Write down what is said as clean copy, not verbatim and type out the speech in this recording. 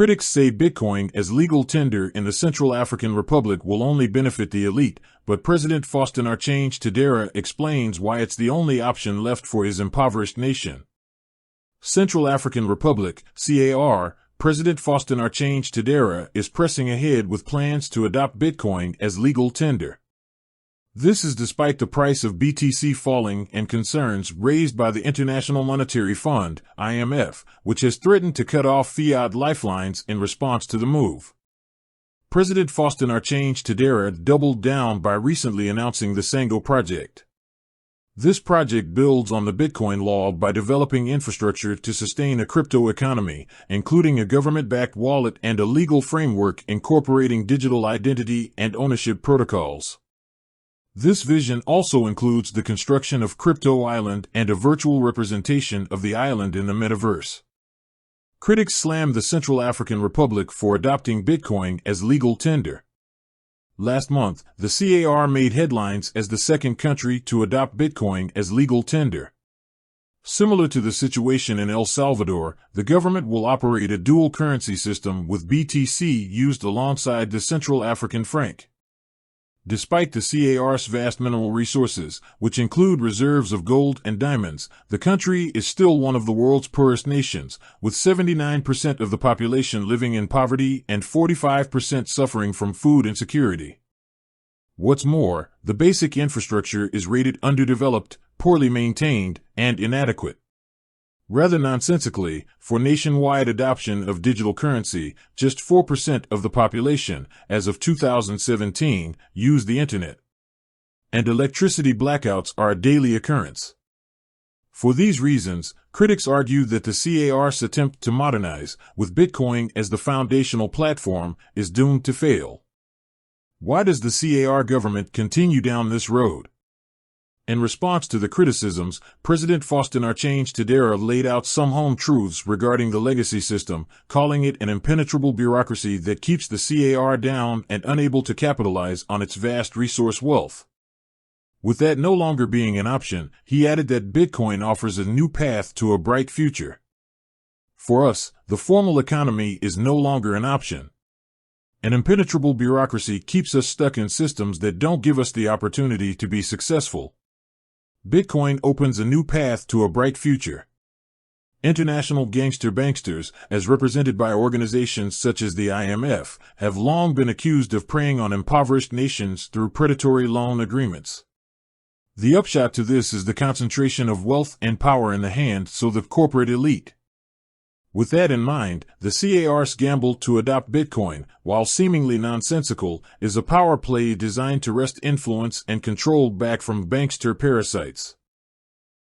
Critics say Bitcoin as legal tender in the Central African Republic will only benefit the elite, but President Faustin Archange Touadéra explains why it's the only option left for his impoverished nation. Central African Republic, CAR, President Faustin Archange Touadéra is pressing ahead with plans to adopt Bitcoin as legal tender. This is despite the price of BTC falling and concerns raised by the International Monetary Fund, IMF, which has threatened to cut off fiat lifelines in response to the move. President Faustin Archange Touadéra doubled down by recently announcing the Sango project. This project builds on the Bitcoin law by developing infrastructure to sustain a crypto economy, including a government-backed wallet and a legal framework incorporating digital identity and ownership protocols. This vision also includes the construction of Crypto Island and a virtual representation of the island in the metaverse. Critics slam the Central African Republic for adopting Bitcoin as legal tender. Last month, the CAR made headlines as the second country to adopt Bitcoin as legal tender. Similar to the situation in El Salvador, the government will operate a dual currency system with BTC used alongside the Central African franc. Despite the CAR's vast mineral resources, which include reserves of gold and diamonds, the country is still one of the world's poorest nations, with 79% of the population living in poverty and 45% suffering from food insecurity. What's more, the basic infrastructure is rated underdeveloped, poorly maintained, and inadequate. Rather nonsensically, for nationwide adoption of digital currency, just 4% of the population, as of 2017, use the internet. And electricity blackouts are a daily occurrence. For these reasons, critics argue that the CAR's attempt to modernize, with Bitcoin as the foundational platform, is doomed to fail. Why does the CAR government continue down this road? In response to the criticisms, President Faustin Archange Touadéra laid out some home truths regarding the legacy system, calling it an impenetrable bureaucracy that keeps the CAR down and unable to capitalize on its vast resource wealth. With that no longer being an option, he added that Bitcoin offers a new path to a bright future. For us, the formal economy is no longer an option. An impenetrable bureaucracy keeps us stuck in systems that don't give us the opportunity to be successful. Bitcoin opens a new path to a bright future. International gangster banksters, as represented by organizations such as the IMF, have long been accused of preying on impoverished nations through predatory loan agreements. The upshot to this is the concentration of wealth and power in the hands of the corporate elite. With that in mind, the CAR's gamble to adopt Bitcoin, while seemingly nonsensical, is a power play designed to wrest influence and control back from bankster parasites.